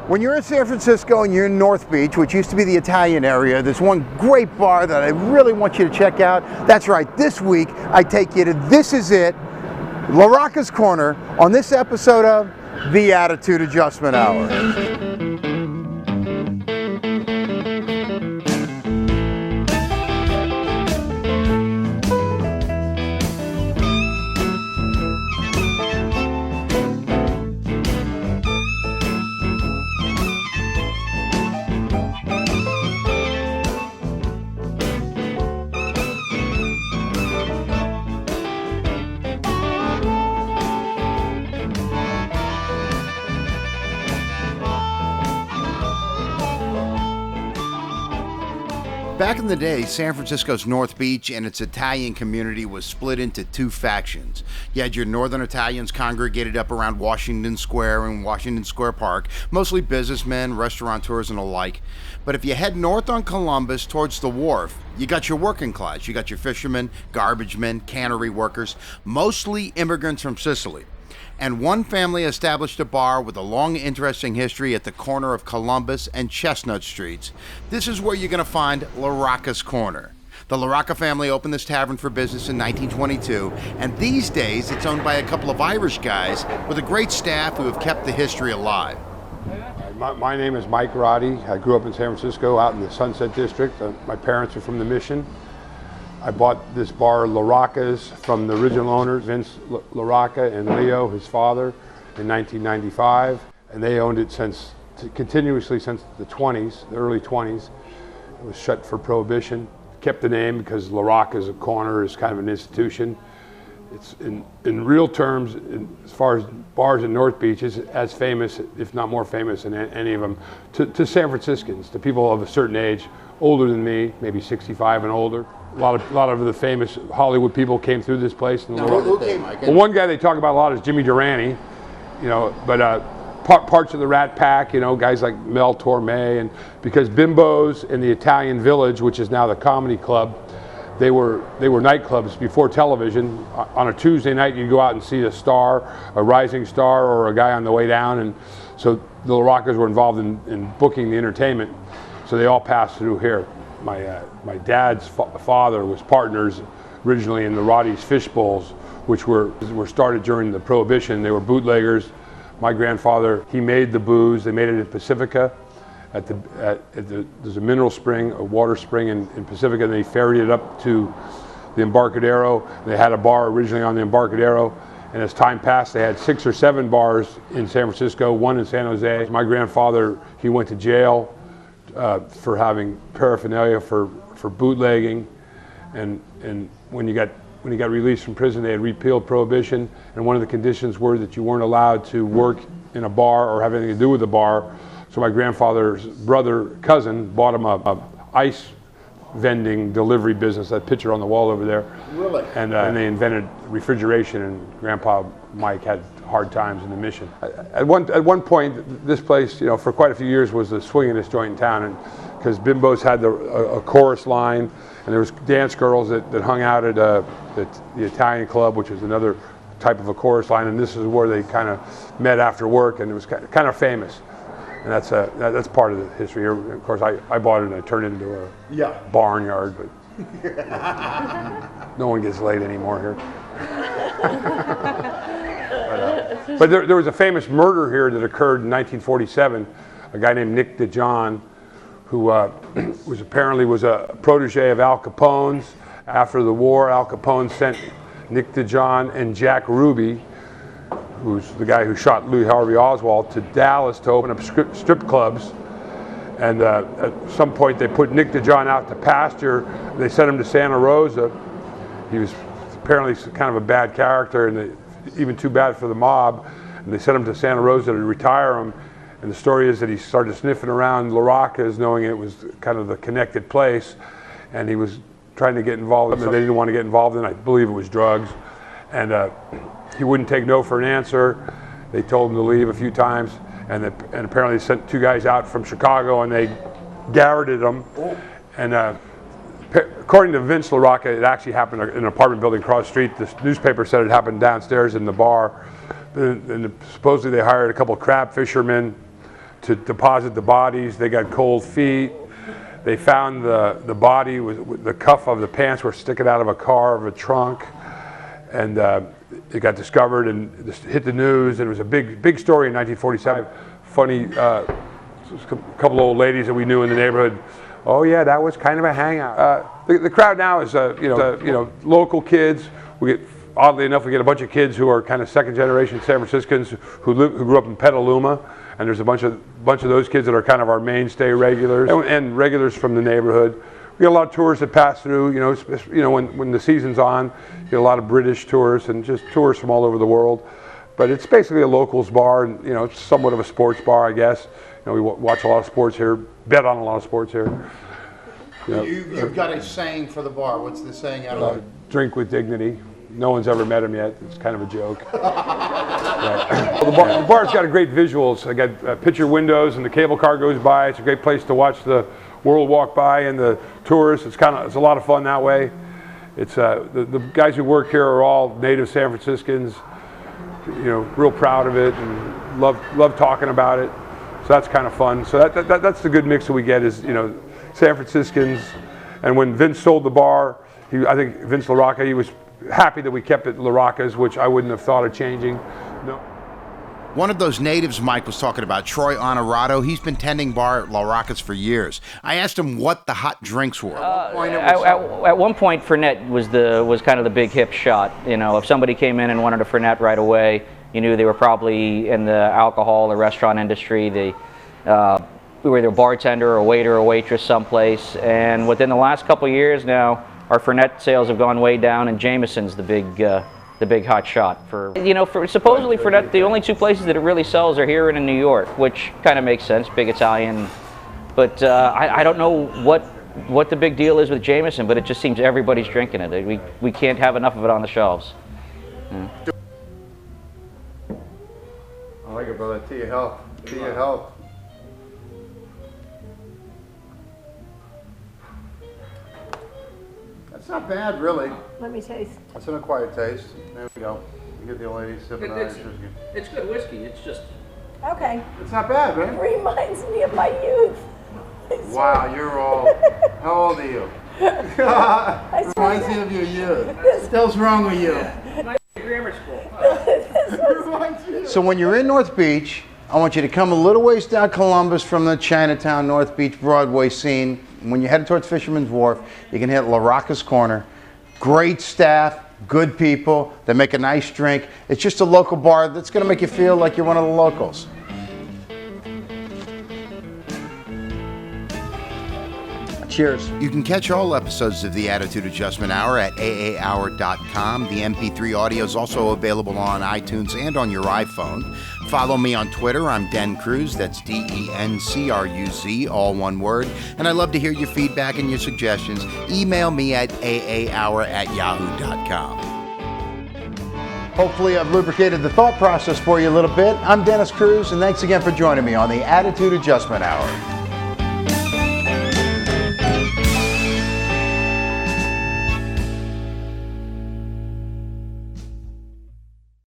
When you're in San Francisco and you're in North Beach, which used to be the Italian area, there's one great bar that I really want you to check out. That's right, this week I take you to This Is It, La Rocca's Corner, on this episode of The Attitude Adjustment Hour. Back in the day, San Francisco's North Beach and its Italian community was split into two factions. You had your northern Italians congregated up around Washington Square and Washington Square Park, mostly businessmen, restaurateurs, and the like. But if you head north on Columbus towards the Wharf, you got your working class. You got your fishermen, garbage men, cannery workers, mostly immigrants from Sicily. And one family established a bar with a long, interesting history at the corner of Columbus and Chestnut Streets. This is where you're going to find La Rocca's Corner. The La Rocca family opened this tavern for business in 1922, and these days it's owned by a couple of Irish guys with a great staff who have kept the history alive. My name is Mike Roddy. I grew up in San Francisco, out in the Sunset District. My parents are from the Mission. I bought this bar, La Rocca's, from the original owners, Vince La Rocca and Leo, his father, in 1995. And they owned it continuously since the 20s, the early 20s. It was shut for Prohibition. Kept the name because La Rocca's corner is kind of an institution. It's in real terms, as far as bars in North Beach, is as famous, if not more famous than any of them, to San Franciscans, to people of a certain age, older than me, maybe 65 and older. A lot of the famous Hollywood people came through this place. Well, one guy they talk about a lot is Jimmy Durante, but parts of the Rat Pack, guys like Mel Torme, and because Bimbo's in the Italian Village, which is now the Comedy Club, they were nightclubs before television. On a Tuesday night, you'd go out and see a rising star, or a guy on the way down, and so the La Roccas were involved in booking the entertainment. So they all passed through here. My dad's father was partners originally in the Roddy's Fish Bowls, which were started during the Prohibition. They were bootleggers. My grandfather, he made the booze. They made it in Pacifica. There's a mineral spring, a water spring in Pacifica, and they ferried it up to the Embarcadero. They had a bar originally on the Embarcadero, and as time passed, they had 6 or 7 bars in San Francisco, one in San Jose. My grandfather, he went to jail for having paraphernalia for bootlegging, and when he got released from prison, they had repealed Prohibition, and one of the conditions were that you weren't allowed to work in a bar or have anything to do with a bar. So my grandfather's cousin bought him a ice vending delivery business, that picture on the wall over there. Really? And they invented refrigeration, and Grandpa Mike had hard times in the Mission. At one point, this place, for quite a few years, was the swingingest joint in town, and because Bimbo's had a chorus line, and there was dance girls that hung out at the Italian Club, which is another type of a chorus line, and this is where they kind of met after work, and it was kind of famous. And that's part of the history here. Of course, I bought it and I turned it into a barnyard, but no one gets laid anymore here. But there was a famous murder here that occurred in 1947. A guy named Nick DeJohn, who was a protege of Al Capone's. After the war, Al Capone sent Nick DeJohn and Jack Ruby, who's the guy who shot Louis Harvey Oswald, to Dallas to open up strip clubs. And at some point they put Nick DeJohn out to pasture. They sent him to Santa Rosa. He was apparently kind of a bad character, and even too bad for the mob. And they sent him to Santa Rosa to retire him. And the story is that he started sniffing around La Rocca's, knowing it was kind of the connected place. And he was trying to get involved in something they didn't want to get involved in. I believe it was drugs. And he wouldn't take no for an answer. They told him to leave a few times, and apparently they sent 2 guys out from Chicago, and they garroted him. And according to Vince La Rocca, it actually happened in an apartment building across the street. The newspaper said it happened downstairs in the bar. And supposedly they hired a couple of crab fishermen to deposit the bodies. They got cold feet. They found the body with the cuff of the pants were sticking out of a car, of a trunk, and it got discovered and hit the news. And it was a big story in 1945. Funny, a couple of old ladies that we knew in the neighborhood. Oh yeah, that was kind of a hangout. The crowd now is local kids. Oddly enough, we get a bunch of kids who are kind of second generation San Franciscans who grew up in Petaluma, and there's a bunch of those kids that are kind of our mainstay regulars and regulars from the neighborhood. We get a lot of tourists that pass through. When the season's on, you get a lot of British tourists and just tourists from all over the world. But it's basically a locals bar, and it's somewhat of a sports bar, I guess. We watch a lot of sports here, bet on a lot of sports here. You've got a saying for the bar. What's the saying out of it? Drink with dignity. No one's ever met him yet. It's kind of a joke. Right. Well, the bar's got a great visuals. I got picture windows, and the cable car goes by. It's a great place to watch the world walk by and the tourists. It's a lot of fun that way. It's the guys who work here are all native San Franciscans. Real proud of it and love talking about it. So that's kind of fun. So that's the good mix that we get is San Franciscans. And when Vince sold the bar, I think Vince LaRocca, he was happy that we kept it La Rocca's, which I wouldn't have thought of changing. No. One of those natives Mike was talking about, Troy Honorado, he's been tending bar at La Rocca's for years. I asked him what the hot drinks were. At one point, Fernet was kind of the big hip shot. If somebody came in and wanted a Fernet right away, you knew they were probably in the alcohol or restaurant industry. They were either a bartender or a waiter or waitress someplace. And within the last couple of years now, our Fernet sales have gone way down, and Jameson's the big hot shot for supposedly Fernet. The only two places that it really sells are here and in New York, which kind of makes sense. Big Italian, but I don't know what the big deal is with Jameson, but it just seems everybody's drinking it. We can't have enough of it on the shelves. Yeah. I like it, brother. To your health. To your health. That's not bad, really. Let me taste. That's an acquired taste. There we go. You get the old lady sipping on it. It's good whiskey. It's just... Okay. It's not bad, right? It reminds me of my youth. Wow, you're old. How old are you? Reminds me of your youth. What the hell's wrong with you? Grammar school. So when you're in North Beach, I want you to come a little ways down Columbus from the Chinatown, North Beach, Broadway scene. When you're headed towards Fisherman's Wharf, you can hit La Rocca's Corner. Great staff, good people. They make a nice drink. It's just a local bar that's going to make you feel like you're one of the locals. Cheers. You can catch all episodes of the Attitude Adjustment Hour at aahour.com. The MP3 audio is also available on iTunes and on your iPhone. Follow me on Twitter. I'm Den Cruz. That's DENCRUZ, all one word. And I love to hear your feedback and your suggestions. Email me at aahour@yahoo.com. Hopefully I've lubricated the thought process for you a little bit. I'm Dennis Cruz, and thanks again for joining me on the Attitude Adjustment Hour.